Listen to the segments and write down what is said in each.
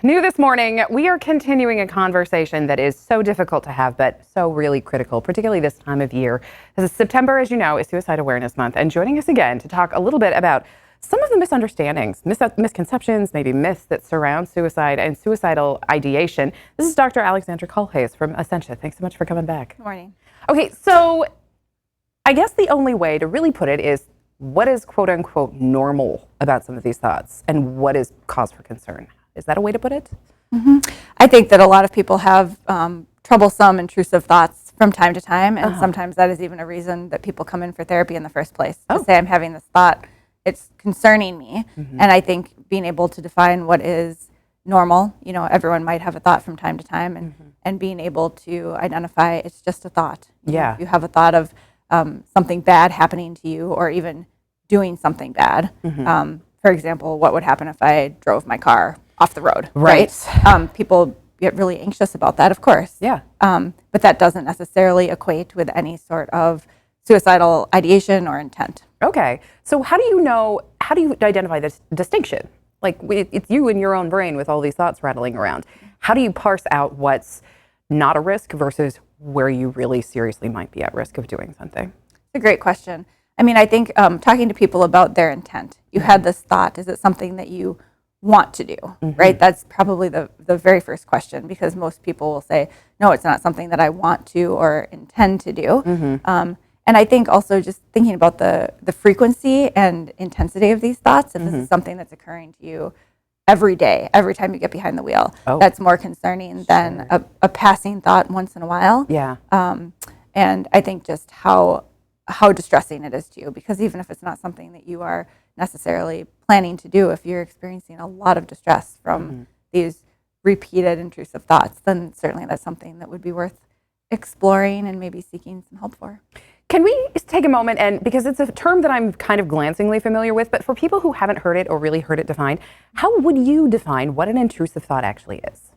New this morning, we are continuing a conversation that is so difficult to have, but so really critical, particularly this time of year. As September, as you know, is Suicide Awareness Month, and joining us again to talk a little bit about some of the misunderstandings, misconceptions, maybe myths that surround suicide and suicidal ideation. This is Dr. Alexandra Kohlhase from Essentia. Thanks so much for coming back. Good morning. Okay, so I guess the only way to really put it is what is quote unquote normal about some of these thoughts and what is cause for concern? Is that a way to put it? Mm-hmm. I think that a lot of people have troublesome, intrusive thoughts from time to time, and sometimes that is even a reason that people come in for therapy in the first place. To say, I'm having this thought, it's concerning me, and I think being able to define what is normal, you know, everyone might have a thought from time to time, and being able to identify it's just a thought. Yeah. If you have a thought of something bad happening to you or even doing something bad, for example, what would happen if I drove my car off the road, right? People get really anxious about that, of course. Yeah. But that doesn't necessarily equate with any sort of suicidal ideation or intent. Okay. So how do you identify this distinction? Like it's you in your own brain with all these thoughts rattling around. How do you parse out what's not a risk versus where you really seriously might be at risk of doing something? It's a great question. I mean, I think talking to people about their intent, you had this thought, is it something that you want to do, right? That's probably the very first question, because most people will say, no, it's not something that I want to or intend to do. And I think also just thinking about the frequency and intensity of these thoughts, if this is something that's occurring to you every day, every time you get behind the wheel, that's more concerning than a passing thought once in a while. Yeah. And I think just how distressing it is to you, because even if it's not something that you are necessarily planning to do, if you're experiencing a lot of distress from these repeated intrusive thoughts, then certainly that's something that would be worth exploring and maybe seeking some help for. Can we just take a moment, and because it's a term that I'm kind of glancingly familiar with, but for people who haven't heard it or really heard it defined, how would you define what an intrusive thought actually is?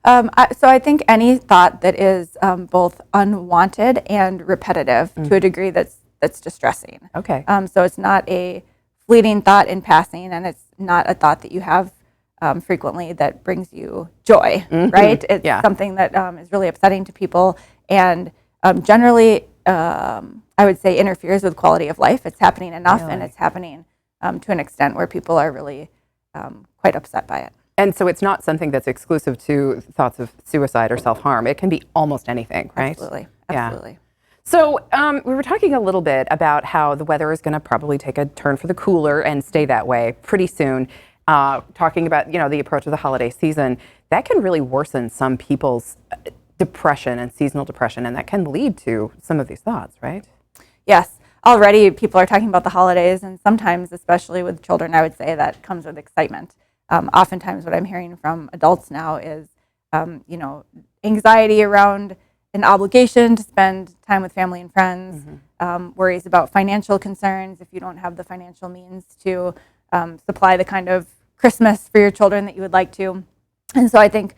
So I think any thought that is both unwanted and repetitive to a degree that's distressing. Okay. So it's not a fleeting thought in passing, and it's not a thought that you have frequently that brings you joy, right? It's something that is really upsetting to people, and generally, I would say interferes with quality of life. It's happening enough, and it's happening to an extent where people are really quite upset by it. And so it's not something that's exclusive to thoughts of suicide or self-harm. It can be almost anything, right? Absolutely. Yeah. Absolutely. So we were talking a little bit about how the weather is going to probably take a turn for the cooler and stay that way pretty soon. Talking about, you know, the approach of the holiday season, that can really worsen some people's depression and seasonal depression, and that can lead to some of these thoughts, right? Yes. Already people are talking about the holidays, and sometimes, especially with children, I would say that comes with excitement. Oftentimes what I'm hearing from adults now is, you know, anxiety around an obligation to spend time with family and friends, worries about financial concerns if you don't have the financial means to supply the kind of Christmas for your children that you would like to. And so I think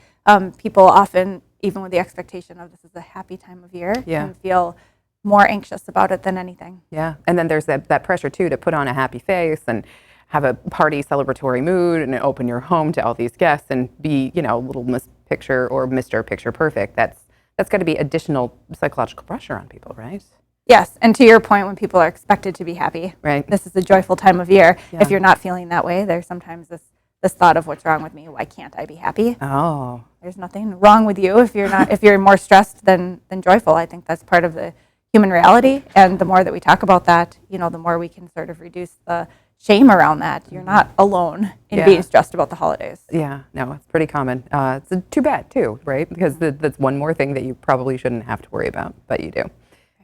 people often, even with the expectation of this is a happy time of year, can feel more anxious about it than anything. Yeah, and then there's that pressure too to put on a happy face and have a party celebratory mood and open your home to all these guests and be, you know, little Miss Picture or Mr. Picture Perfect. That's got to be additional psychological pressure on people, right? Yes, and to your point, when people are expected to be happy, right? This is a joyful time of year. If you're not feeling that way, there's sometimes this thought of what's wrong with me. Why can't I be happy? Oh, there's nothing wrong with you if you're not. If you're more stressed than joyful. I think that's part of the human reality, and the more that we talk about that, you know, the more we can sort of reduce the shame around that. You're not alone in being stressed about the holidays. Yeah, no, it's pretty common. It's too bad too, right? Because that's one more thing that you probably shouldn't have to worry about, but you do.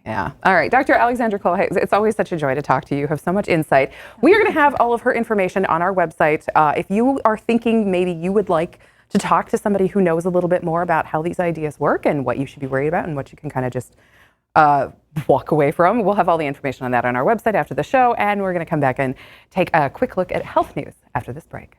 Yeah. All right, Dr. Alexandra Kohlhase, it's always such a joy to talk to you. You have so much insight. We are going to have all of her information on our website. If you are thinking maybe you would like to talk to somebody who knows a little bit more about how these ideas work and what you should be worried about and what you can kind of just walk away from, we'll have all the information on that on our website after the show, and we're going to come back and take a quick look at health news after this break.